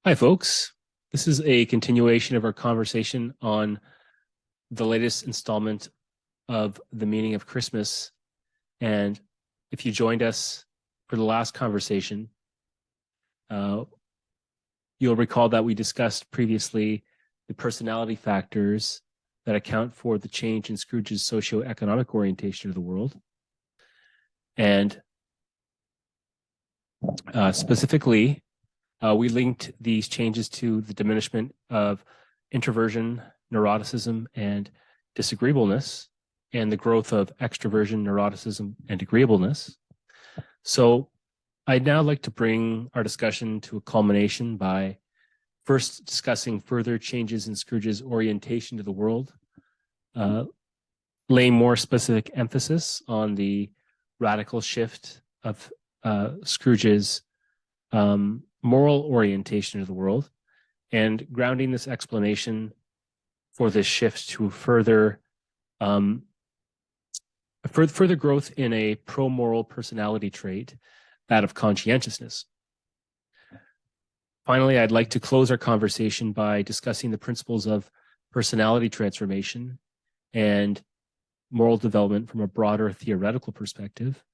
Hi, folks. This is a continuation of our conversation on the latest installment of The Meaning of Christmas. And if you joined us for the last conversation, you'll recall that we discussed previously the personality factors that account for the change in Scrooge's socioeconomic orientation of the world. And specifically, we linked these changes to the diminishment of introversion, neuroticism, and disagreeableness, and the growth of extroversion, neuroticism, and agreeableness. So I'd now like to bring our discussion to a culmination by first discussing further changes in Scrooge's orientation to the world, laying more specific emphasis on the radical shift of Scrooge's moral orientation of the world, and grounding this explanation for this shift to further growth in a pro-moral personality trait, that of conscientiousness. Finally, I'd like to close our conversation by discussing the principles of personality transformation and moral development from a broader theoretical perspective,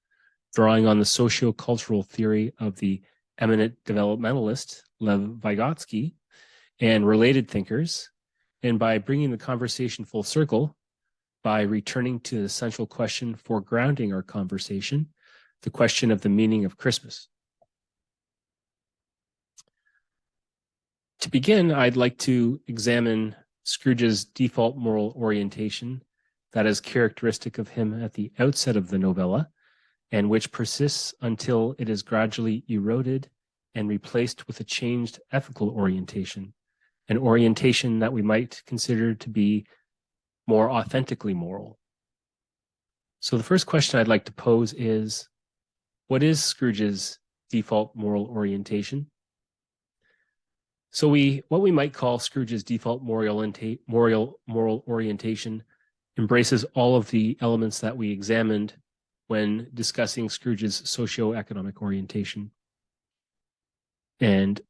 drawing on the socio-cultural theory of the eminent developmentalist Lev Vygotsky and related thinkers, and by bringing the conversation full circle by returning to the central question for grounding our conversation, the question of the meaning of Christmas. To begin, I'd like to examine Scrooge's default moral orientation that is characteristic of him at the outset of the novella, and which persists until it is gradually eroded and replaced with a changed ethical orientation, an orientation that we might consider to be more authentically moral. So the first question I'd like to pose is, what is Scrooge's default moral orientation? So what we might call Scrooge's default moral orientation embraces all of the elements that we examined when discussing Scrooge's socioeconomic orientation. And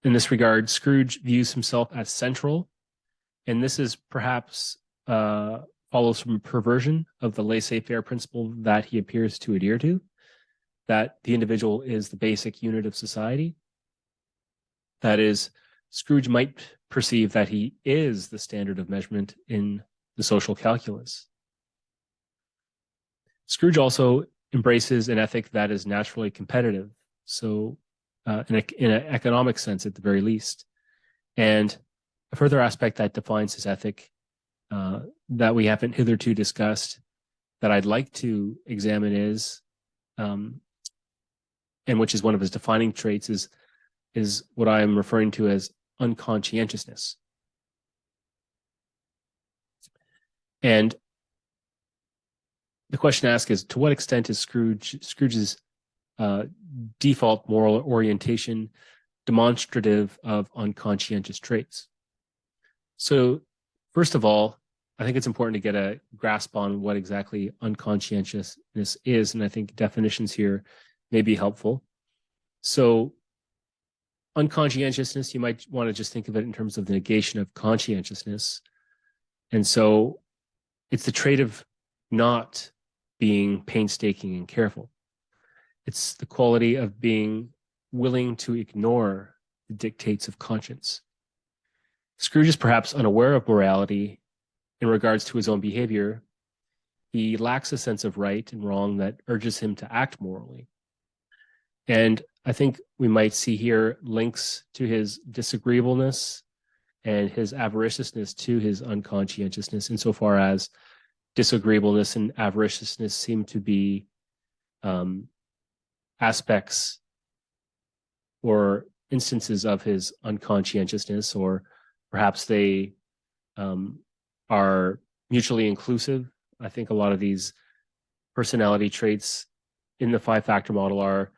in this regard, Scrooge views himself as central, and this is perhaps follows from a perversion of the laissez-faire principle that he appears to adhere to, that the individual is the basic unit of society. That is, Scrooge might perceive that he is the standard of measurement in the social calculus. Scrooge also embraces an ethic that is naturally competitive, so in an economic sense at the very least. And a further aspect that defines his ethic that we haven't hitherto discussed that I'd like to examine is, and which is one of his defining traits, is what I'm referring to as unconscientiousness. And the question asked is, to what extent is Scrooge's default moral orientation demonstrative of unconscientious traits? So first of all, I think it's important to get a grasp on what exactly unconscientiousness is, and I think definitions here may be helpful. So unconscientiousness, you might want to just think of it in terms of the negation of conscientiousness. And so it's the trait of not being painstaking and careful. It's the quality of being willing to ignore the dictates of conscience. Scrooge is perhaps unaware of morality in regards to his own behavior. He lacks a sense of right and wrong that urges him to act morally. And I think we might see here links to his disagreeableness and his avariciousness to his unconscientiousness, insofar as disagreeableness and avariciousness seem to be aspects or instances of his unconscientiousness, or perhaps they are mutually inclusive. I think a lot of these personality traits in the five-factor model are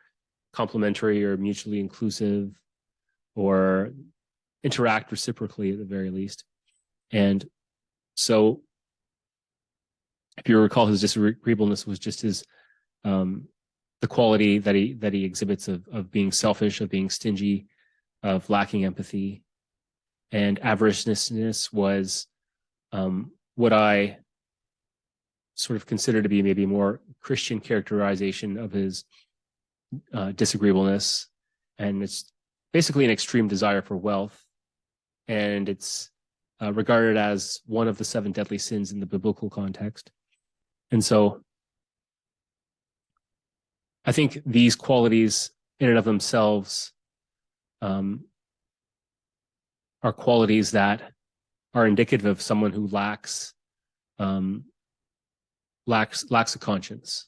complementary or mutually inclusive, or interact reciprocally at the very least. And so if you recall, his disagreeableness was just his the quality that he exhibits of being selfish, of being stingy, of lacking empathy, and avariciousness was what I sort of consider to be maybe more Christian characterization of his disagreeableness. And it's basically an extreme desire for wealth. And it's regarded as one of the 7 deadly sins in the biblical context. And so I think these qualities in and of themselves are qualities that are indicative of someone who lacks a conscience,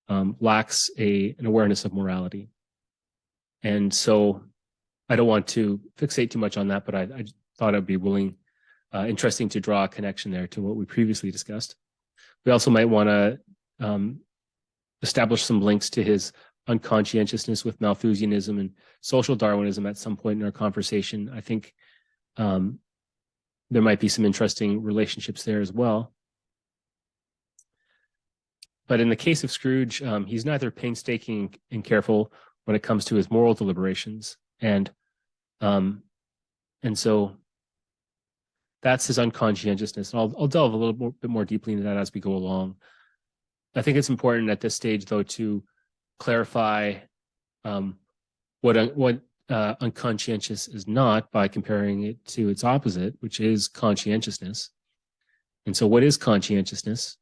lacks an awareness of morality. And so I don't want to fixate too much on that, but I thought I'd be interesting to draw a connection there to what we previously discussed. We also might want to establish some links to his unconscientiousness with Malthusianism and social Darwinism at some point in our conversation. I think there might be some interesting relationships there as well. But in the case of Scrooge, he's neither painstaking and careful when it comes to his moral deliberations. And so that's his unconscientiousness. And I'll delve a little bit more deeply into that as we go along. I think it's important at this stage, though, to clarify what unconscientious is not by comparing it to its opposite, which is conscientiousness. And so what is conscientiousness?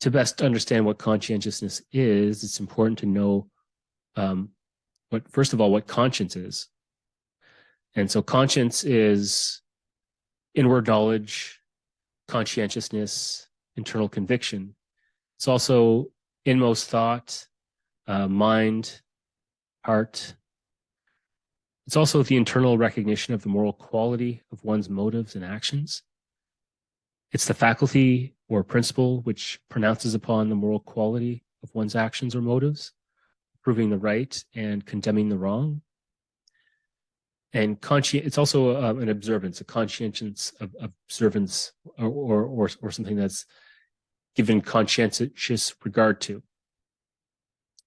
To best understand what conscientiousness is, it's important to know first of all, what conscience is. And so conscience is inward knowledge, conscientiousness, internal conviction. It's also inmost thought, mind, heart. It's also the internal recognition of the moral quality of one's motives and actions. It's the faculty or principle which pronounces upon the moral quality of one's actions or motives, proving the right and condemning the wrong. And it's also an observance, a conscientious observance, or something that's given conscientious regard to.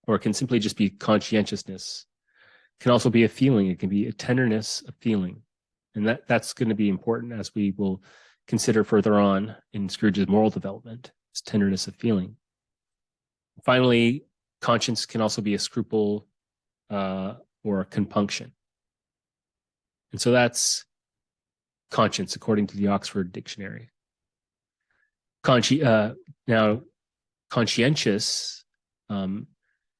Or it can simply just be conscientiousness. It can also be a feeling. It can be a tenderness of feeling. And that's going to be important as we will consider further on in Scrooge's moral development, this tenderness of feeling. Finally, conscience can also be a scruple or a compunction. And so that's conscience, according to the Oxford Dictionary. Now, conscientious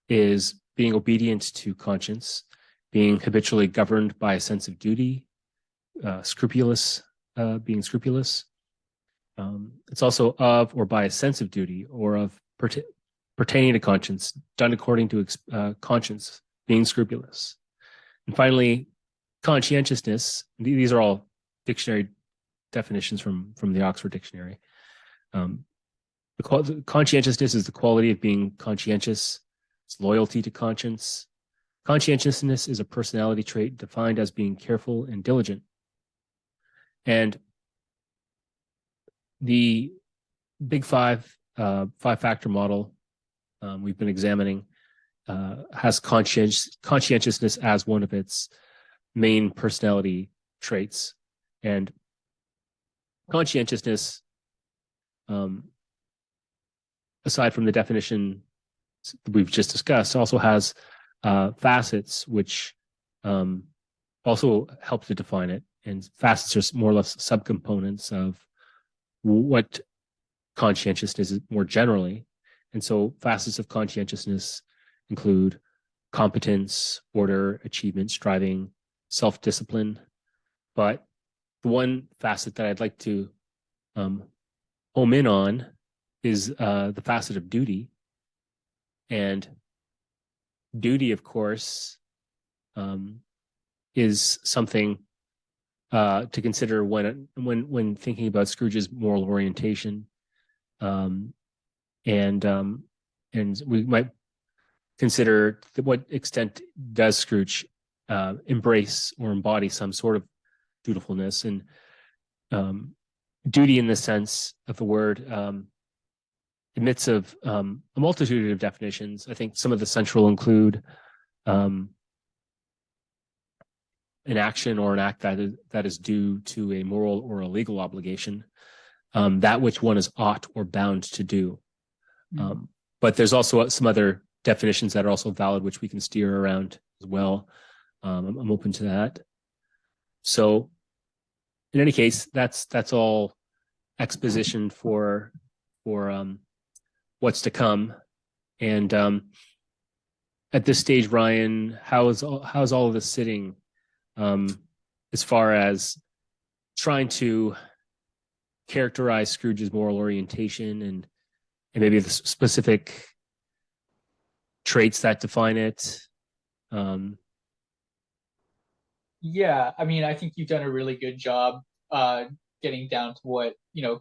is being obedient to conscience, being habitually governed by a sense of duty, being scrupulous. It's also of or by a sense of duty or of pertaining to conscience, done according to conscience, being scrupulous. And finally, conscientiousness. These are all dictionary definitions from the Oxford Dictionary. Conscientiousness is the quality of being conscientious. It's loyalty to conscience. Conscientiousness is a personality trait defined as being careful and diligent. And the Big Five, five-factor model we've been examining has conscientiousness as one of its main personality traits. And conscientiousness, aside from the definition we've just discussed, also has facets, which also help to define it. And facets are more or less subcomponents of what conscientiousness is more generally. And so facets of conscientiousness include competence, order, achievement, striving, self-discipline. But the one facet that I'd like to home in on is the facet of duty. And duty, of course, is something to consider when thinking about Scrooge's moral orientation, and we might consider to what extent does Scrooge embrace or embody some sort of dutifulness. And duty, in the sense of the word, admits of a multitude of definitions. I think some of the central include an action or an act that is due to a moral or a legal obligation, that which one is ought or bound to do. But there's also some other definitions that are also valid, which we can steer around as well. I'm open to that. So, in any case, that's all exposition for what's to come. And at this stage, Ryan, how's all of this sitting, as far as trying to characterize Scrooge's moral orientation and maybe the specific traits that define it? Yeah, I mean, I think you've done a really good job getting down to what,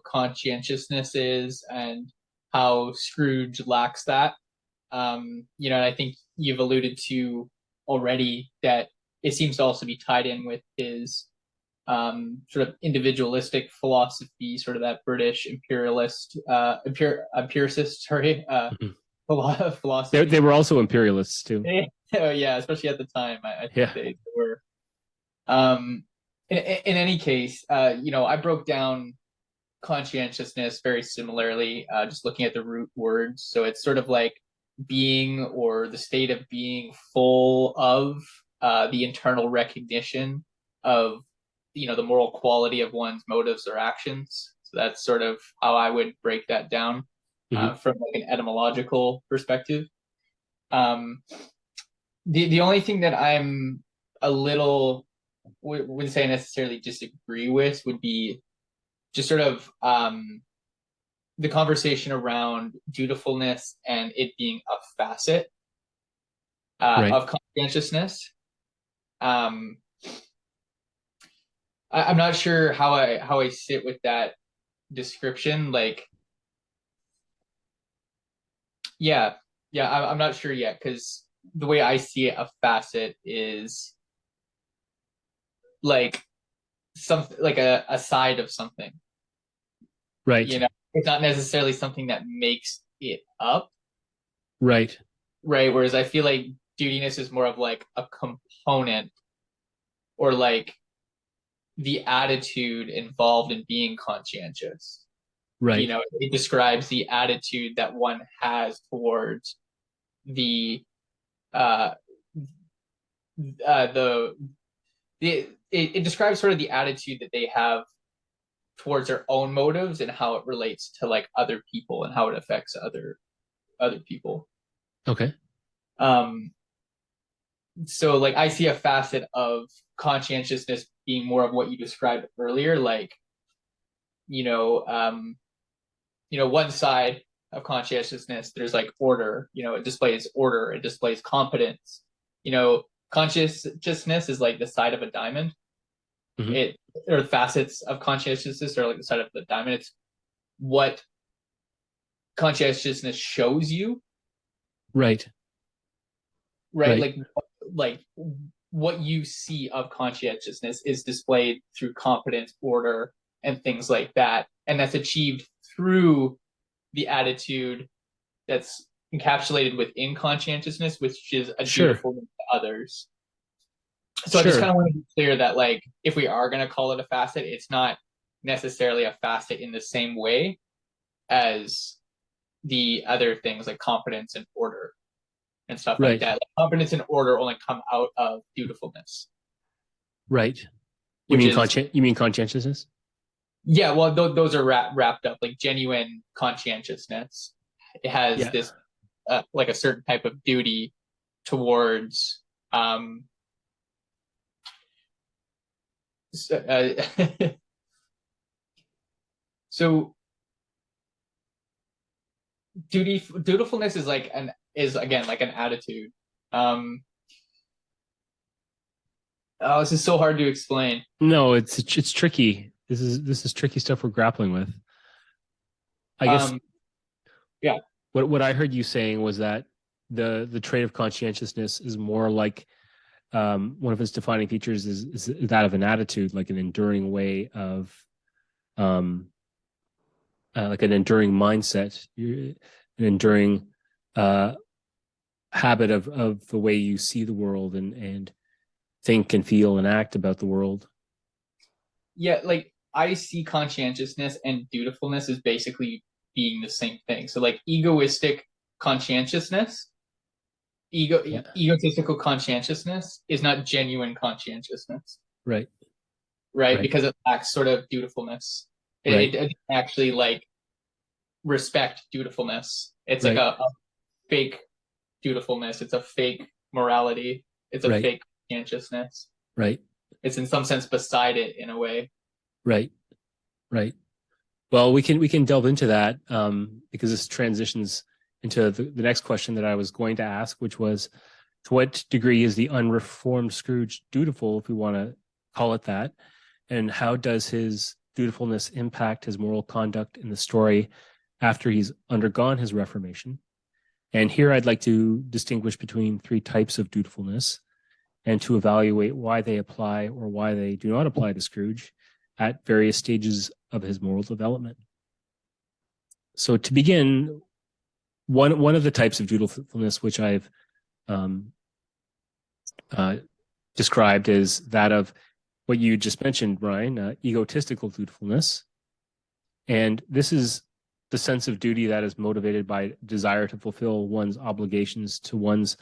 conscientiousness is and how Scrooge lacks that. And I think you've alluded to already that it seems to also be tied in with his sort of individualistic philosophy, sort of that British empiricist, sorry, philosophy. They were also imperialists too. Oh, yeah, especially at the time, I think Yeah. they were. In any case, I broke down conscientiousness very similarly, just looking at the root words. So it's sort of like being, or the state of being full of the internal recognition of, the moral quality of one's motives or actions. So that's sort of how I would break that down from like an etymological perspective. The only thing that I'm a little wouldn't say I necessarily disagree with would be just sort of the conversation around dutifulness and it being a facet Right. of conscientiousness. I'm not sure how I sit with that description. Like, yeah, I'm not sure yet, because the way I see it, a facet is like something like a side of something. Right. It's not necessarily something that makes it up, Right. right? Whereas I feel like dutiness is more of like a component, or like the attitude involved in being conscientious. Right. It describes the attitude that one has towards the uh it describes sort of the attitude that they have towards their own motives and how it relates to like other people and how it affects other people. Okay. So like I see a facet of conscientiousness being more of what you described earlier, like you know, um, one side of conscientiousness, there's like order. It displays order, it displays competence. Conscientiousness is like the side of a diamond. Mm-hmm. It or the facets of conscientiousness are like the side of the diamond. It's what conscientiousness shows you, Right. right? Right. Like what you see of conscientiousness is displayed through competence, order, and things like that, and that's achieved through the attitude that's encapsulated within conscientiousness, which is a Sure. dutifulness to others. So I just Sure. kind of want to be clear that, like, if we are going to call it a facet, it's not necessarily a facet in the same way as the other things like competence and order and stuff like Right. that. Like, competence and order only come out of dutifulness, Right. which is, You mean conscientiousness? yeah, well, those are wrapped up. Like genuine conscientiousness, it has Yeah. this like a certain type of duty towards uh, so dutifulness is again like an attitude. um oh, this is so hard to explain. No, it's tricky. This is tricky stuff we're grappling with. I guess Yeah. what I heard you saying was that the trait of conscientiousness is more like, one of its defining features is that of an attitude, like an enduring way of, um, like an enduring mindset, an enduring uh, habit of the way you see the world, and think and feel and act about the world. Yeah, like I see conscientiousness and dutifulness as basically being the same thing. So like egoistic conscientiousness, Yeah. egotistical conscientiousness is not genuine conscientiousness, Right. right? Right. Because it lacks sort of dutifulness. Right. It actually like respect dutifulness. It's like Right. a fake dutifulness. It's a fake morality. It's a Right. fake conscientiousness. Right. It's in some sense beside it in a way. Right. Right. Well, we can delve into that because this transitions into the next question that I was going to ask, which was, to what degree is the unreformed Scrooge dutiful, if we want to call it that, and how does his dutifulness impact his moral conduct in the story after he's undergone his reformation? And here I'd like to distinguish between three types of dutifulness and to evaluate why they apply or why they do not apply to Scrooge at various stages of his moral development. So to begin, one of the types of dutifulness which I've um, uh, described is that of what you just mentioned, Brian, egotistical dutifulness. And this is the sense of duty that is motivated by desire to fulfill one's obligations to one's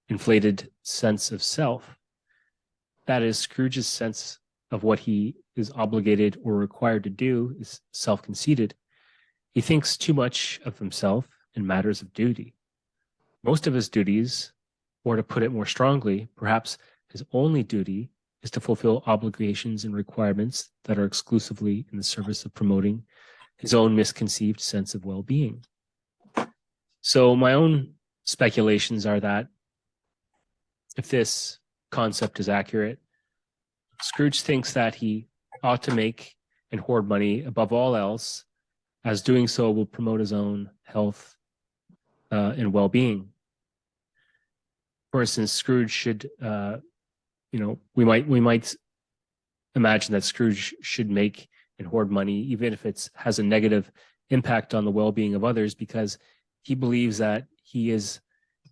inflated sense of self. That is, Scrooge's sense of what he is obligated or required to do is self-conceited. He thinks too much of himself in matters of duty. Most of his duties, or to put it more strongly, perhaps his only duty, is to fulfill obligations and requirements that are exclusively in the service of promoting his own misconceived sense of well-being. So my own speculations are that if this concept is accurate, Scrooge thinks that he ought to make and hoard money above all else, as doing so will promote his own health and well-being. For instance, Scrooge should, we might imagine that Scrooge should make and hoard money, even if it has a negative impact on the well-being of others, because he believes that he's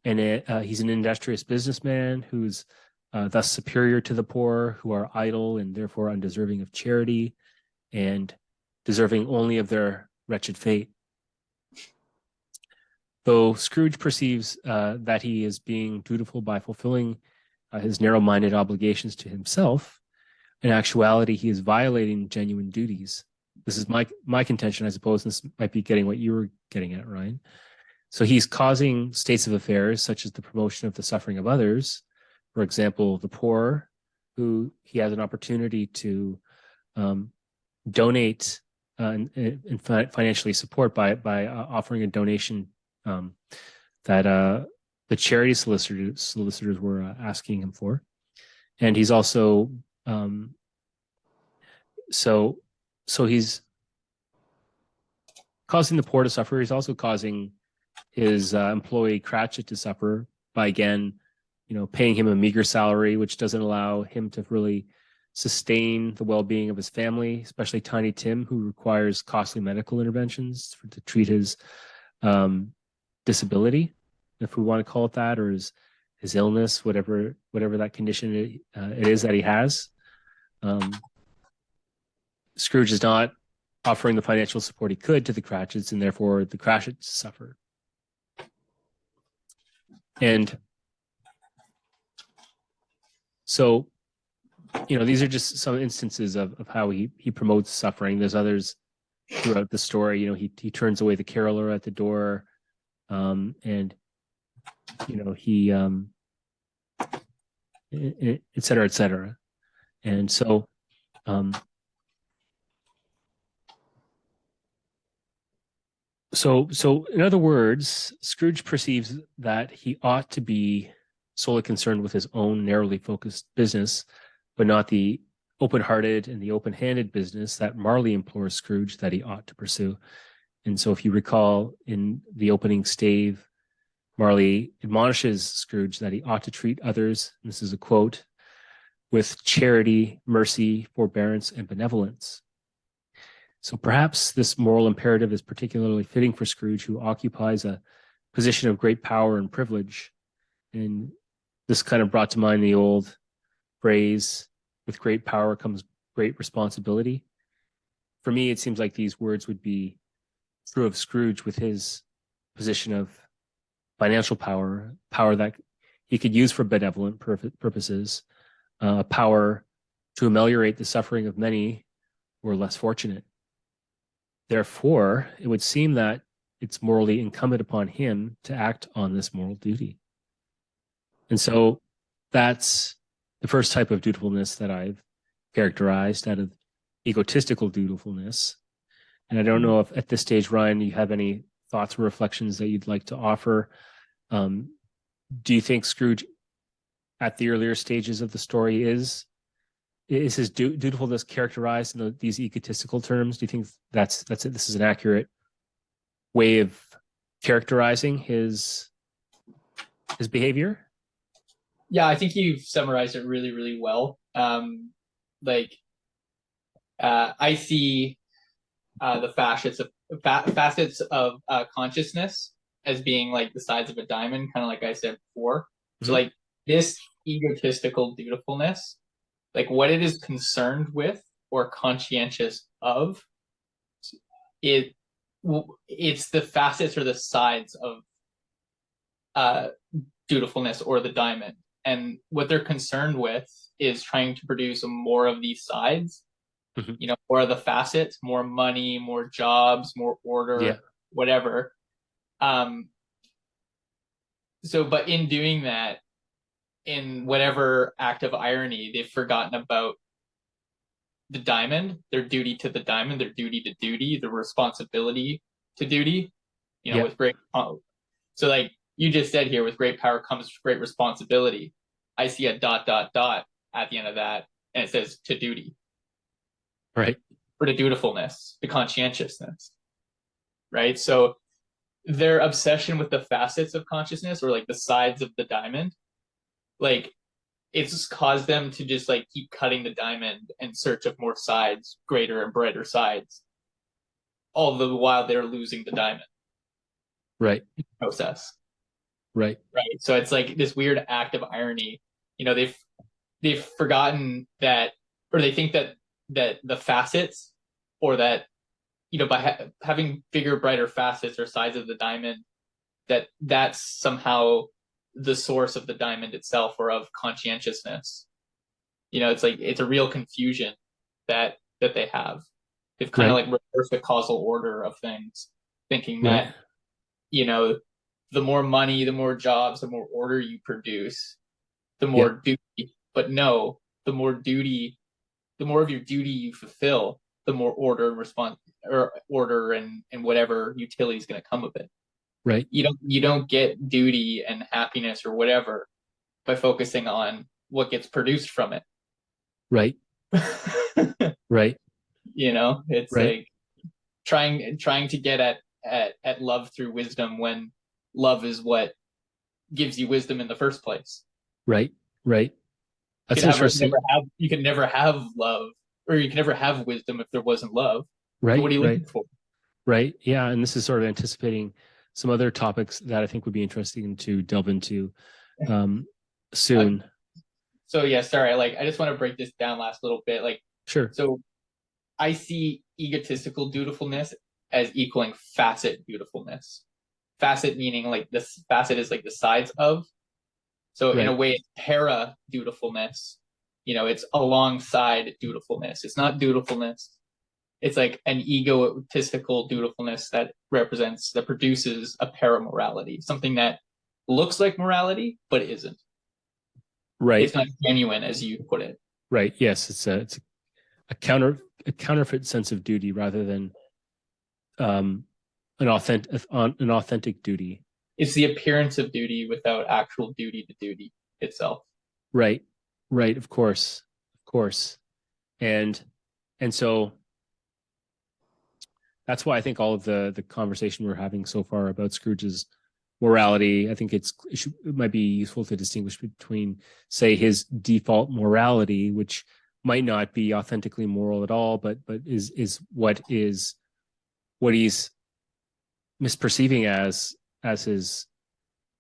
an industrious businessman who's thus superior to the poor, who are idle and therefore undeserving of charity and deserving only of their wretched fate. Though Scrooge perceives that he is being dutiful by fulfilling his narrow-minded obligations to himself, in actuality, he is violating genuine duties. This is my contention, I suppose. This might be getting what you were getting at, Ryan. So he's causing states of affairs such as the promotion of the suffering of others, for example, the poor, who he has an opportunity to donate and financially support by offering a donation that the charity solicitors were asking him for. And he's also so he's causing the poor to suffer. He's also causing his employee Cratchit to suffer by, again, paying him a meager salary, which doesn't allow him to really sustain the well-being of his family, especially Tiny Tim, who requires costly medical interventions to treat his disability, if we want to call it that, or his illness, whatever that condition it is that he has. Scrooge is not offering the financial support he could to the Cratchits, and therefore the Cratchits suffer. And so, these are just some instances of how he promotes suffering. There's others throughout the story. He turns away the caroler at the door, and he et cetera, et cetera. And so so in other words, Scrooge perceives that he ought to be solely concerned with his own narrowly focused business, but not the open-hearted and the open-handed business that Marley implores Scrooge that he ought to pursue. And so if you recall in the opening stave, Marley admonishes Scrooge that he ought to treat others, and this is a quote, with charity, mercy, forbearance, and benevolence. So perhaps this moral imperative is particularly fitting for Scrooge, who occupies a position of great power and privilege. And this kind of brought to mind the old phrase, with great power comes great responsibility. For me, it seems like these words would be true of Scrooge with his position of financial power, power that he could use for benevolent purposes, power to ameliorate the suffering of many who are less fortunate. Therefore, it would seem that it's morally incumbent upon him to act on this moral duty. And so that's the first type of dutifulness that I've characterized out of egotistical dutifulness. And I don't know if at this stage, Ryan, you have any thoughts or reflections that you'd like to offer. Do you think Scrooge at the earlier stages of the story is his dutifulness characterized in these egotistical terms? Do you think that's it? This is an accurate way of characterizing his behavior? Yeah, I think you've summarized it really, really well. I see the facets of consciousness as being like the sides of a diamond, kind of like I said before. Mm-hmm. So like this egotistical dutifulness, like what it is concerned with or conscientious of, it's the facets or the sides of dutifulness or the diamond. And what they're concerned with is trying to produce more of these sides, mm-hmm. You know, more of the facets, more money, more jobs, more order, whatever. But in doing that, in whatever act of irony, they've forgotten about the diamond, their duty to the diamond, their duty to duty, the responsibility to duty, you know, with great. So like you just said here, with great power comes great responsibility. I see a ... at the end of that, and it says to duty. Right. Or to dutifulness, to conscientiousness. Right. So their obsession with the facets of consciousness, or like the sides of the diamond, like it's caused them to just like keep cutting the diamond in search of more sides, greater and brighter sides, all the while they're losing the diamond. Right. Process. Right. Right. So it's like this weird act of irony. You know, they've forgotten that, or they think that the facets, or that, you know, by having bigger, brighter facets or sides of the diamond, that's somehow the source of the diamond itself, or of conscientiousness. You know, it's like it's a real confusion that they have. They've kind of like reversed the causal order of things, thinking that, you know, the more money, the more jobs, the more order you produce, the more duty. But no, the more of your duty you fulfill, the more order and whatever utility is going to come of it. Right. You don't get duty and happiness or whatever by focusing on what gets produced from it. Right. Right. You know, it's like trying to get at love through wisdom, when love is what gives you wisdom in the first place. Right. Right. That's interesting. You can never have love, or you can never have wisdom if there wasn't love. Right. So what are you looking for? Right. Yeah. And this is sort of anticipating some other topics that I think would be interesting to delve into soon. So yeah, sorry. I just want to break this down last little bit. Sure. So I see egotistical dutifulness as equaling facet dutifulness. Facet meaning like this facet is like the sides of. So in a way, it's para dutifulness. You know, it's alongside dutifulness. It's not dutifulness. It's like an egotistical dutifulness that produces a para-morality, something that looks like morality, but isn't. Right. It's not genuine, as you put it. Right. Yes. It's a counterfeit sense of duty rather than an authentic duty. It's the appearance of duty without actual duty to duty itself. Right. Right. Of course. And so that's why I think all of the conversation we're having so far about Scrooge's morality, I think it might be useful to distinguish between, say, his default morality, which might not be authentically moral at all, but is what he's misperceiving as his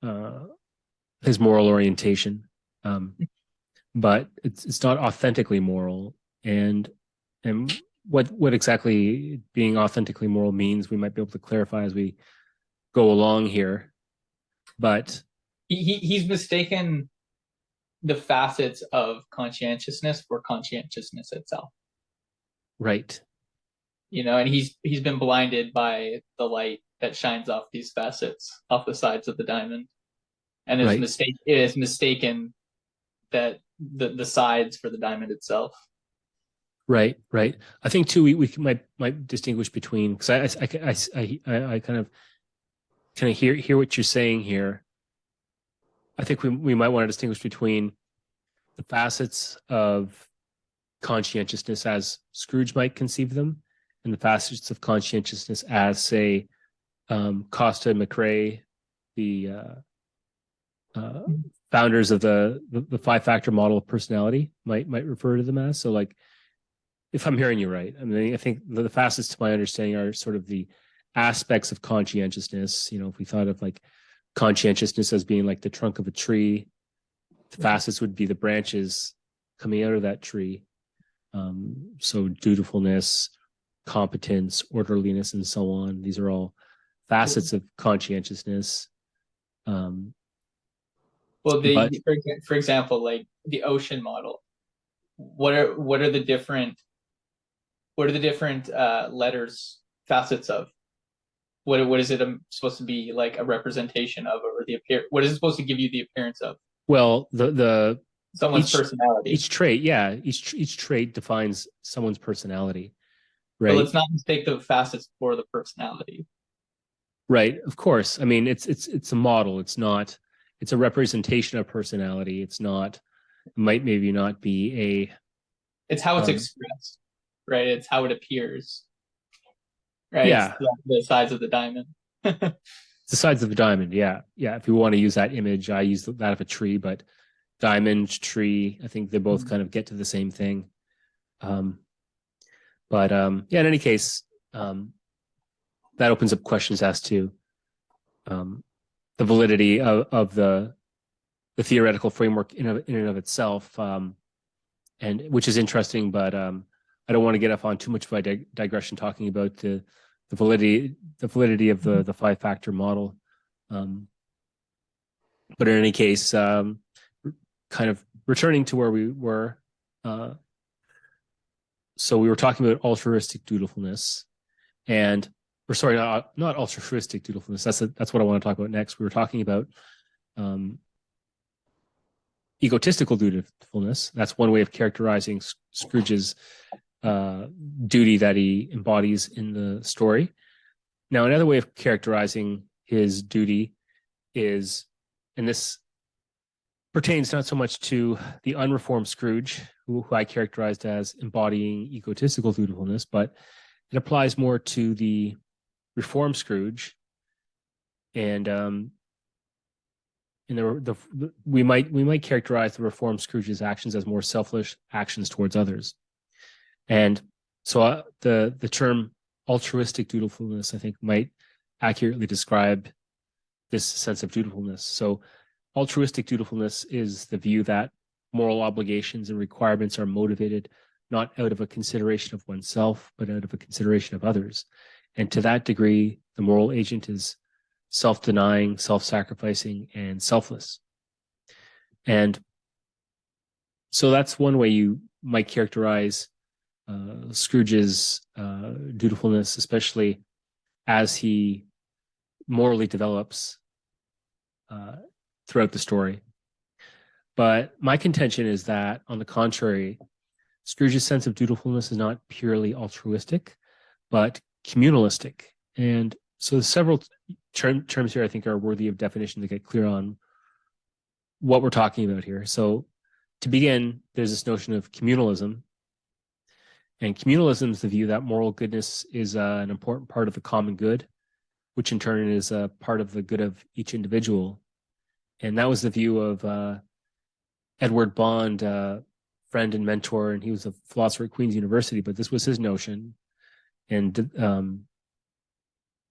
moral orientation. but it's not authentically moral. And what exactly being authentically moral means, we might be able to clarify as we go along here. But He's mistaken the facets of conscientiousness for conscientiousness itself. right, And he's been blinded by the light that shines off these facets, off the sides of the diamond, and right, it is mistaken that the sides for the diamond itself. right. I think too we might distinguish between, because I kind of hear what you're saying here. I think we might want to distinguish between the facets of conscientiousness as Scrooge might conceive them, and the facets of conscientiousness as, say, Costa and McRae, the uh, founders of the five-factor model of personality, might refer to them as. So, like, if I'm hearing you right, I mean, I think the facets, to my understanding, are sort of the aspects of conscientiousness. If we thought of like conscientiousness as being like the trunk of a tree, the facets would be the branches coming out of that tree. So dutifulness, competence, orderliness, and so on. These are all facets of conscientiousness. Well, But for example, like the ocean model. What are the different letters facets of? What is it supposed to be like a representation of, or what is it supposed to give you the appearance of? well, the Someone's each personality. each trait, yeah, each trait defines someone's personality, But right? let's not mistake the facets for the personality. Right. Of course. I mean, it's a model. It's not. It's a representation of personality. It's not. It might maybe not be It's how a. it's expressed, right? It's how it appears, right? It's Yeah. the size of the diamond. The sides of the diamond. Yeah. Yeah. If you want to use that image, I use that of a tree, but diamond, tree, I think they both kind of get to the same thing. Um, but yeah, in any case, that opens up questions as to um, the validity of the theoretical framework in and of itself, and which is interesting. But I don't want to get off on too much of a digression talking about the validity of the five-factor model. Um, but in any case, kind of returning to where we were. Uh, so we were talking about altruistic dutifulness, and or sorry, not altruistic dutifulness. That's what I want to talk about next. We were talking about um, egotistical dutifulness. That's one way of characterizing Scrooge's duty that he embodies in the story. Now, another way of characterizing his duty is, and this pertains not so much to the unreformed Scrooge, who I characterized as embodying egotistical dutifulness, but it applies more to the reformed Scrooge. And we might characterize the reformed Scrooge's actions as more selfless actions towards others. And so the term altruistic dutifulness, I think, might accurately describe this sense of dutifulness. So altruistic dutifulness is the view that moral obligations and requirements are motivated not out of a consideration of oneself, but out of a consideration of others. And to that degree, the moral agent is self-denying, self-sacrificing, and selfless. And so that's one way you might characterize Scrooge's dutifulness, especially as he morally develops throughout the story. But my contention is that, on the contrary, Scrooge's sense of dutifulness is not purely altruistic, but communalistic. And so several terms here I think are worthy of definition to get clear on what we're talking about here. So to begin, there's this notion of communalism. And communalism is the view that moral goodness is an important part of the common good, which in turn is a part of the good of each individual. And that was the view of Edward Bond, friend and mentor, and he was a philosopher at Queen's University, but this was his notion. And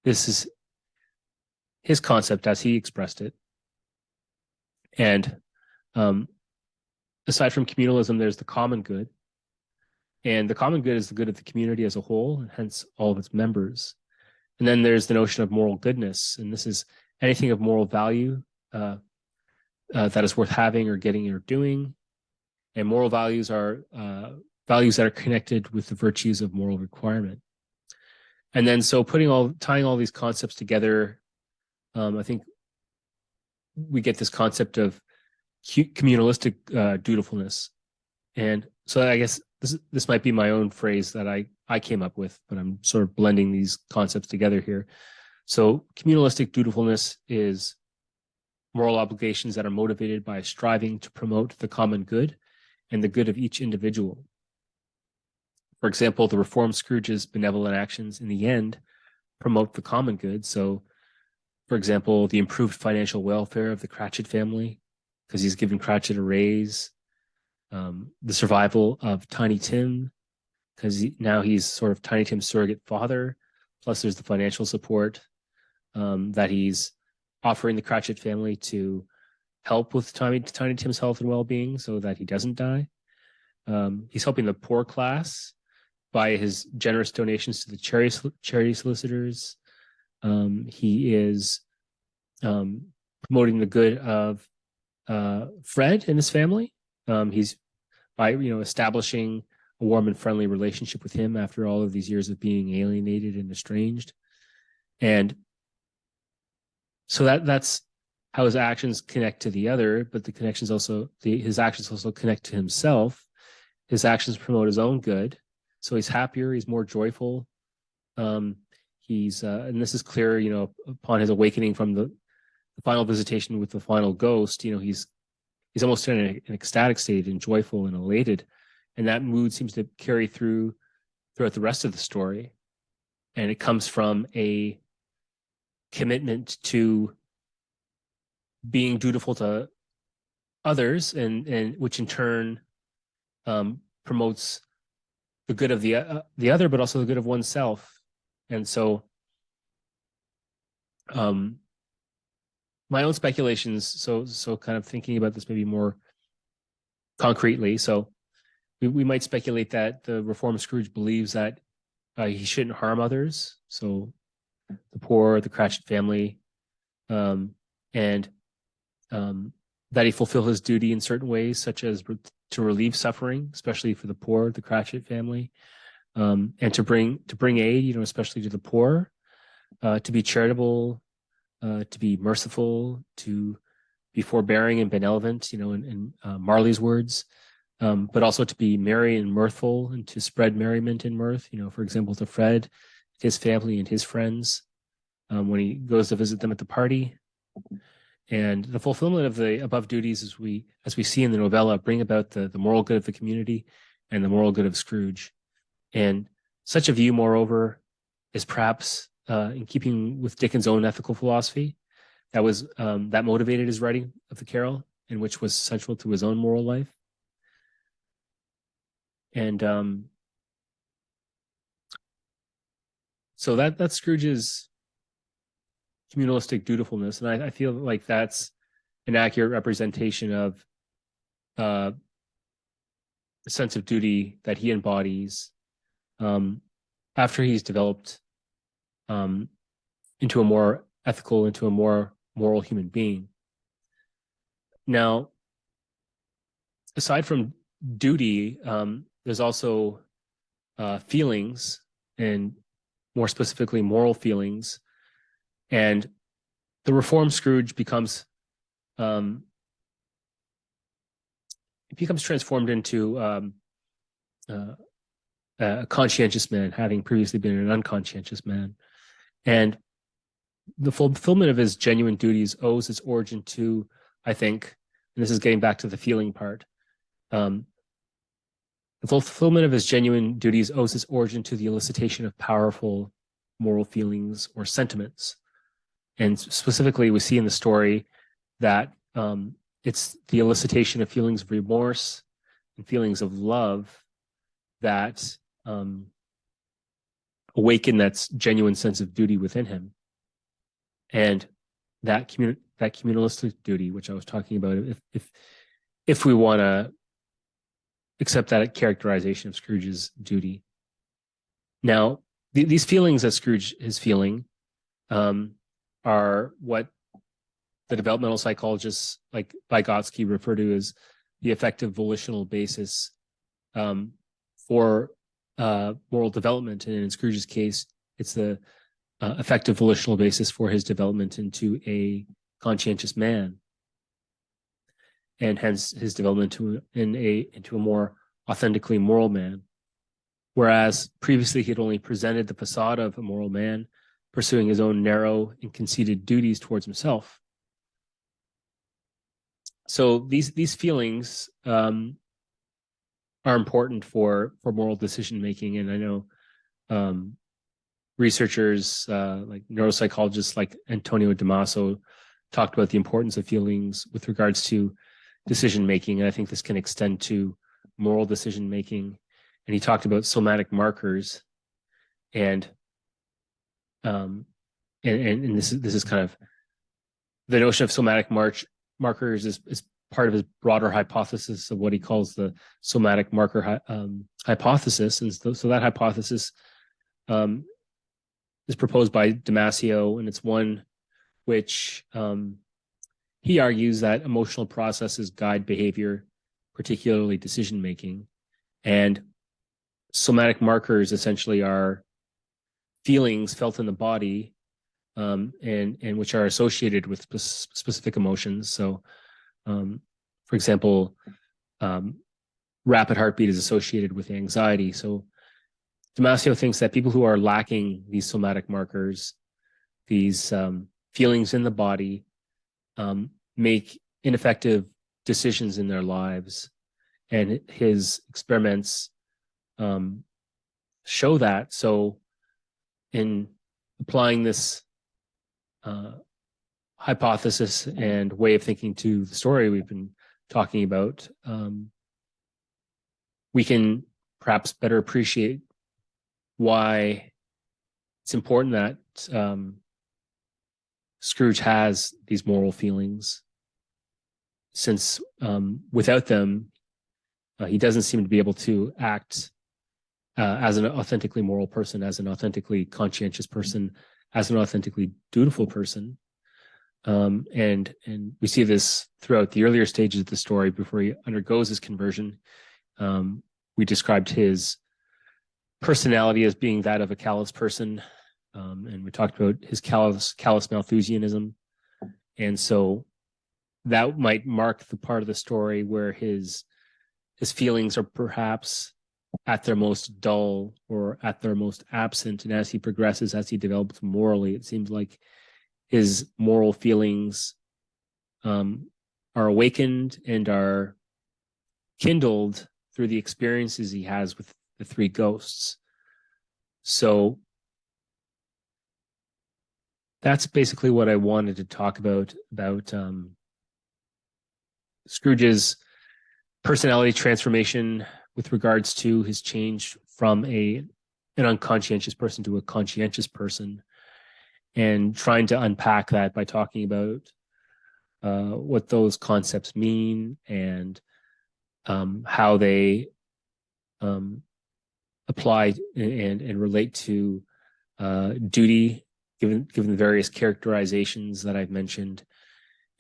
this is his concept as he expressed it. And aside from communalism, there's the common good. And the common good is the good of the community as a whole, and hence all of its members. And then there's the notion of moral goodness. And this is anything of moral value that is worth having or getting or doing. And moral values are values that are connected with the virtues of moral requirement. And then so tying all these concepts together, I think we get this concept of communalistic dutifulness. And so I guess this might be my own phrase that I came up with, but I'm sort of blending these concepts together here. So communalistic dutifulness is moral obligations that are motivated by striving to promote the common good and the good of each individual. For example, the reformed Scrooge's benevolent actions in the end promote the common good. So, for example, the improved financial welfare of the Cratchit family, because he's given Cratchit a raise. The survival of Tiny Tim, because now he's sort of Tiny Tim's surrogate father. Plus, there's the financial support that he's offering the Cratchit family to help with Tiny Tim's health and well-being so that he doesn't die. He's helping the poor class by his generous donations to the charity solicitors. He is promoting the good of Fred and his family. He's by establishing a warm and friendly relationship with him after all of these years of being alienated and estranged. And so that's how his actions connect to the other, but the connections also his actions also connect to himself. His actions promote his own good. So he's happier, he's more joyful. He's and this is clear, upon his awakening from the final visitation with the final ghost, he's almost in an ecstatic state and joyful and elated. And that mood seems to carry throughout the rest of the story. And it comes from a commitment to being dutiful to others, and which in turn promotes the good of the other, but also the good of oneself. And so my own speculations, so kind of thinking about this maybe more concretely. So we might speculate that the reformed Scrooge believes that he shouldn't harm others. So the poor, the Cratchit family, and that he fulfill his duty in certain ways, such as to relieve suffering, especially for the poor, the Cratchit family, and to bring aid, especially to the poor, to be charitable, to be merciful, to be forbearing and benevolent, in Marley's words, but also to be merry and mirthful and to spread merriment and mirth, for example, to Fred, his family and his friends, when he goes to visit them at the party. And the fulfillment of the above duties, as we see in the novella, bring about the moral good of the community and the moral good of Scrooge. And such a view, moreover, is perhaps in keeping with Dickens' own ethical philosophy that motivated his writing of the Carol, and which was central to his own moral life. And so that's Scrooge's communalistic dutifulness, and I feel like that's an accurate representation of the sense of duty that he embodies after he's developed into a more ethical, into a more moral human being. Now, aside from duty, there's also feelings, and more specifically, moral feelings. And the reformed Scrooge becomes transformed into a conscientious man, having previously been an unconscientious man. And the fulfillment of his genuine duties owes its origin to, I think, and this is getting back to the feeling part, the fulfillment of his genuine duties owes its origin to the elicitation of powerful moral feelings or sentiments. And specifically, we see in the story that it's the elicitation of feelings of remorse and feelings of love that awaken that genuine sense of duty within him. And that communalistic duty, which I was talking about, if we want to accept that characterization of Scrooge's duty. Now, these feelings that Scrooge is feeling are what the developmental psychologists like Vygotsky refer to as the affective volitional basis for moral development. And in Scrooge's case, it's the affective volitional basis for his development into a conscientious man, and hence his development into a more authentically moral man. Whereas previously he had only presented the facade of a moral man, pursuing his own narrow and conceited duties towards himself. So these feelings are important for moral decision making, and I know researchers like neuropsychologists like Antonio Damaso talked about the importance of feelings with regards to decision making, and I think this can extend to moral decision making. And he talked about somatic markers, and this is kind of the notion of somatic markers is part of his broader hypothesis of what he calls the somatic marker hypothesis. And so that hypothesis is proposed by Damasio, and it's one which he argues that emotional processes guide behavior, particularly decision making, and somatic markers essentially are feelings felt in the body, and which are associated with specific emotions. So, for example, rapid heartbeat is associated with anxiety. So Damasio thinks that people who are lacking these somatic markers, these feelings in the body, make ineffective decisions in their lives. And his experiments show that. So in applying this hypothesis and way of thinking to the story we've been talking about, we can perhaps better appreciate why it's important that Scrooge has these moral feelings, since without them, he doesn't seem to be able to act as an authentically moral person, as an authentically conscientious person, as an authentically dutiful person. And we see this throughout the earlier stages of the story before he undergoes his conversion. We described his personality as being that of a callous person, and we talked about his callous Malthusianism. And so that might mark the part of the story where his feelings are perhaps at their most dull or at their most absent. And as he progresses, as he develops morally, it seems like his moral feelings are awakened and are kindled through the experiences he has with the three ghosts. So that's basically what I wanted to talk about Scrooge's personality transformation with regards to his change from an unconscientious person to a conscientious person, and trying to unpack that by talking about what those concepts mean and how they apply and relate to duty, given the various characterizations that I've mentioned,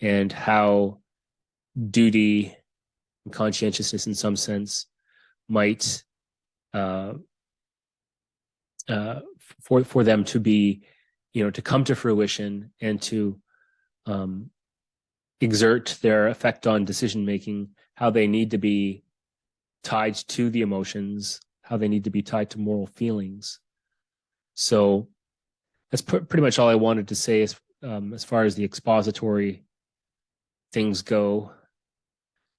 and how duty and conscientiousness, in some sense, might for them to be, to come to fruition and to exert their effect on decision making, how they need to be tied to the emotions, how they need to be tied to moral feelings. So that's pretty much all I wanted to say as far as the expository things go.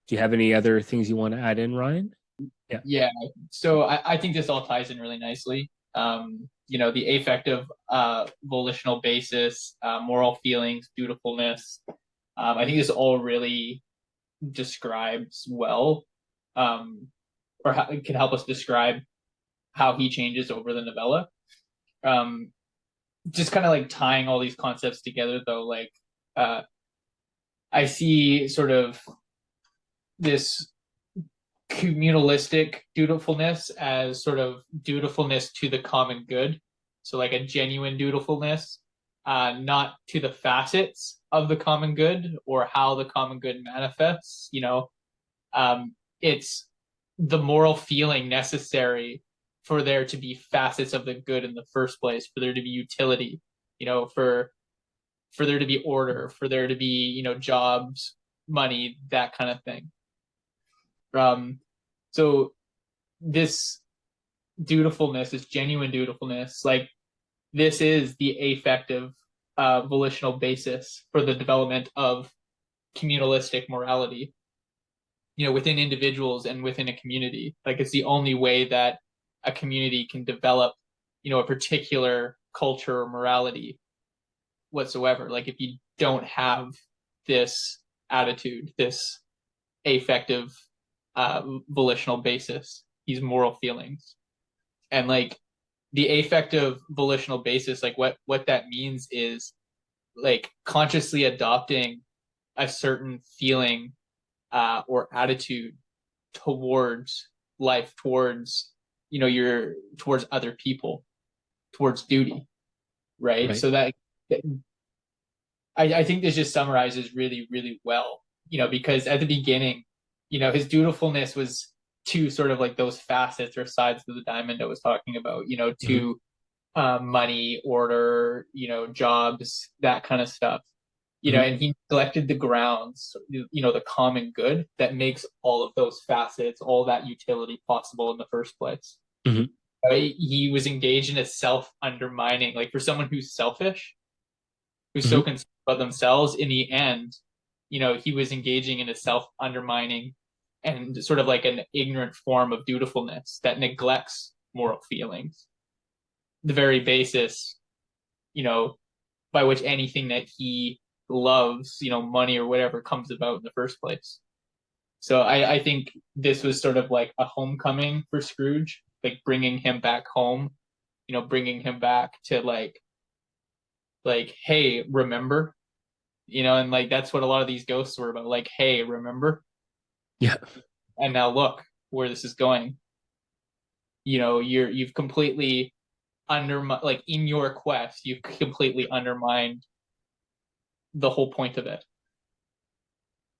Do you have any other things you want to add in, Ryan? Yeah. So I think this all ties in really nicely. The affective volitional basis, moral feelings, dutifulness. I think this all really describes well, or it can help us describe how he changes over the novella. Just kind of like tying all these concepts together, though, like I see sort of this communalistic dutifulness as sort of dutifulness to the common good. So like a genuine dutifulness, not to the facets of the common good or how the common good manifests. It's the moral feeling necessary for there to be facets of the good in the first place, for there to be utility, for there to be order, for there to be, jobs, money, that kind of thing. So this dutifulness, this genuine dutifulness, like this is the affective volitional basis for the development of communalistic morality, within individuals and within a community. Like it's the only way that a community can develop, a particular culture or morality whatsoever. Like if you don't have this attitude, this affective volitional basis, these moral feelings. And like the affective volitional basis, like what that means is like consciously adopting a certain feeling or attitude towards life, towards towards other people, towards duty, right? Right. So that I think this just summarizes really, really well, because at the beginning, his dutifulness was to sort of like those facets or sides of the diamond I was talking about, Mhm. to money, order, jobs, that kind of stuff. Mhm. And he neglected the grounds, the common good that makes all of those facets, all that utility possible in the first place. Mhm. Right? He was engaged in a self undermining, like for someone who's selfish, who's so Mhm. concerned about themselves, in the end, he was engaging in a self undermining and sort of like an ignorant form of dutifulness that neglects moral feelings, the very basis, you know, by which anything that he loves, money or whatever, comes about in the first place. So I think this was sort of like a homecoming for Scrooge, like bringing him back home, bringing him back to like, hey, remember, and like that's what a lot of these ghosts were about, like, hey, remember, Yeah. and now look where this is going. You've completely undermined, like in your quest, you've completely undermined the whole point of it.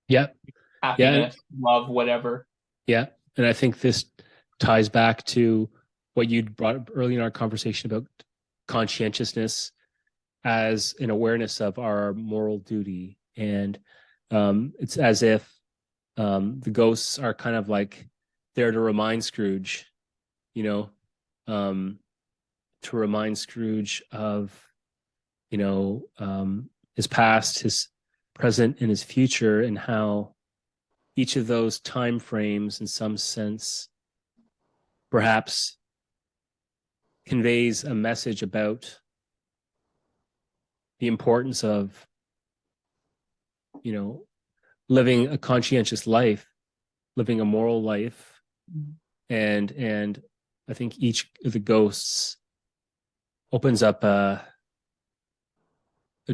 Yeah. Yeah. Happiness, love, whatever. Yeah. And I think this ties back to what you'd brought up early in our conversation about conscientiousness as an awareness of our moral duty. And it's as if the ghosts are kind of like there to remind Scrooge, you know, um, to remind Scrooge of, his past, his present, and his future, and how each of those time frames, in some sense, perhaps conveys a message about the importance of, you know, living a conscientious life, living a moral life, and I think each of the ghosts opens up a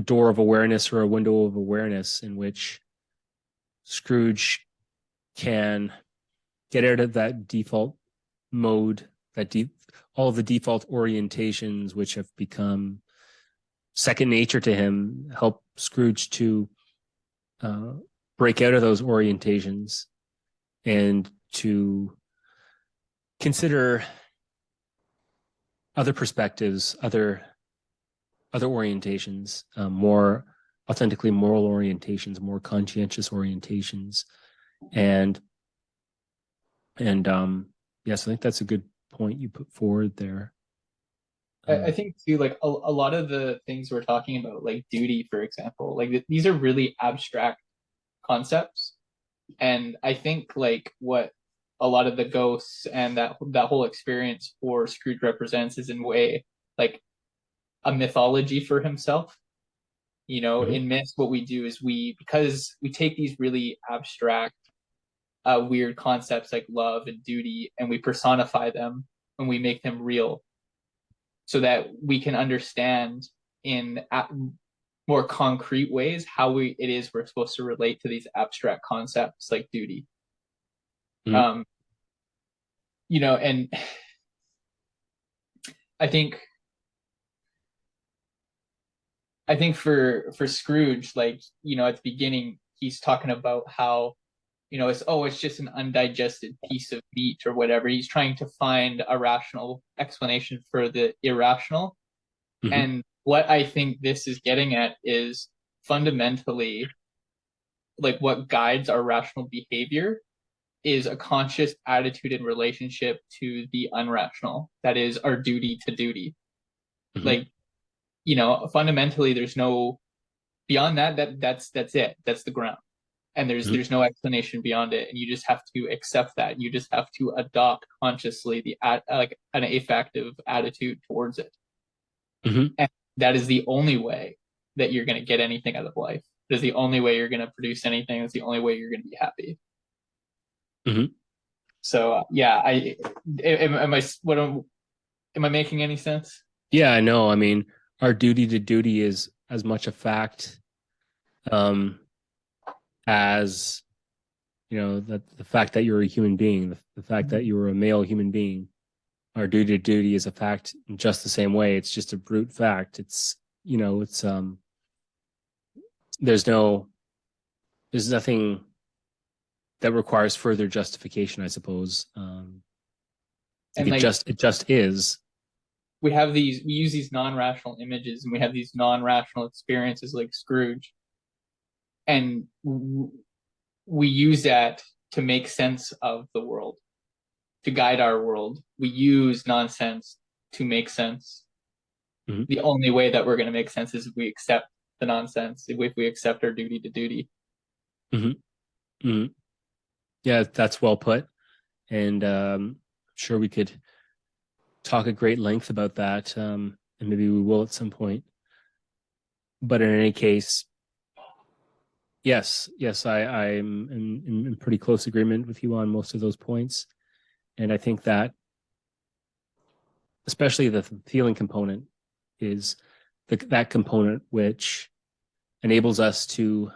door of awareness or a window of awareness in which Scrooge can get out of that default mode, all the default orientations which have become second nature to him, help Scrooge to uh, break out of those orientations and to consider other perspectives, other orientations, more authentically moral orientations, more conscientious orientations, and yes, I think that's a good point you put forward there. I think too, like a lot of the things we're talking about, like duty, for example, like these are really abstract concepts, and I think like what a lot of the ghosts and that whole experience for Scrooge represents is in a way like a mythology for himself. Mhm. In myths, what we do is because we take these really abstract, weird concepts like love and duty, and we personify them and we make them real so that we can understand in more concrete ways how we're supposed to relate to these abstract concepts like duty. Mhm. Um, And I think for Scrooge, like, at the beginning, he's talking about how, it's just an undigested piece of meat or whatever. He's trying to find a rational explanation for the irrational. Mm-hmm. And what I think this is getting at is fundamentally, like, what guides our rational behavior is a conscious attitude in relationship to the unrational. That is our duty to duty. Mm-hmm. Like, fundamentally, there's no beyond that. That's it. That's the ground. And there's Mm-hmm. there's no explanation beyond it. And you just have to accept that. You just have to adopt consciously like an affective attitude towards it. Mm-hmm. And that is the only way that you're going to get anything out of life. That is the only way you're going to produce anything. It's the only way you're going to be happy. Mm-hmm. So yeah, am I making any sense? Yeah, I know. I mean, our duty to duty is as much a fact um, as that the fact that you're a human being, the fact that you're a male human being. Our duty to duty is a fact in just the same way. It's just a brute fact. It's there's no there's nothing that requires further justification, I suppose. Like And like it just is. we use these non-rational images, and we have these non-rational experiences like Scrooge, and we use that to make sense of the world, to guide our world. We use nonsense to make sense. Mm-hmm. The only way that we're going to make sense is if we accept the nonsense, if we accept our duty to duty. Mm-hmm. Mm-hmm. Yeah, that's well put. And sure we could talk at great length about that, and maybe we will at some point. But in any case, yes, I'm in pretty close agreement with you on most of those points. And I think that especially the feeling component is that component which enables us to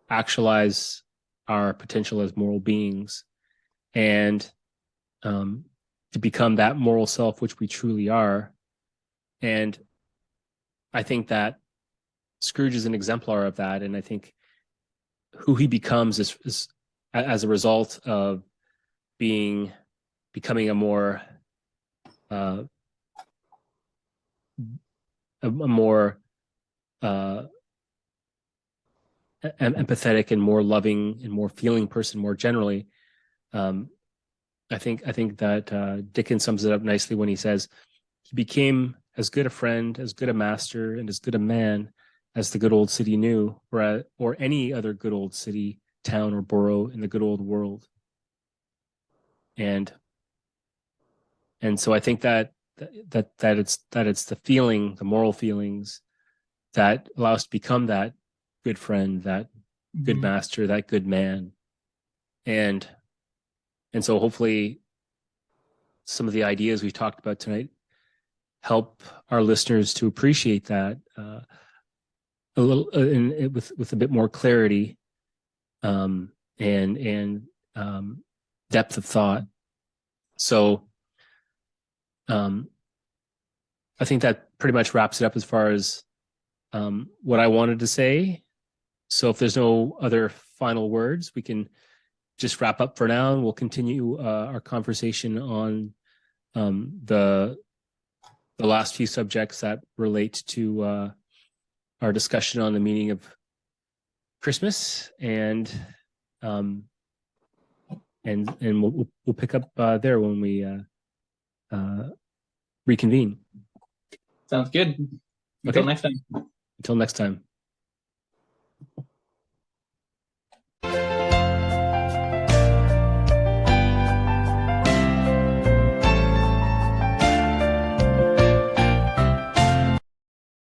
actualize our potential as moral beings and to become that moral self which we truly are. And I think that Scrooge is an exemplar of that. And I think who he becomes is as a result of becoming a more uh, a more uh, empathetic and more loving and more feeling person more generally. Um, I think that Dickens sums it up nicely when he says he became as good a friend, as good a master, and as good a man as the good old city knew, or any other good old city, town, or borough in the good old world. And so I think that it's the feeling, the moral feelings that allow us to become that good friend, that good Mm-hmm. master, that good man. And so hopefully some of the ideas we've talked about tonight help our listeners to appreciate that a little with a bit more clarity and depth of thought. So I think that pretty much wraps it up as far as what I wanted to say. So if there's no other final words, we can just wrap up for now, and we'll continue our conversation on the last few subjects that relate to our discussion on the meaning of Christmas, and um, we'll pick up there when we reconvene. Sounds good. Until Okay. next time. Until next time.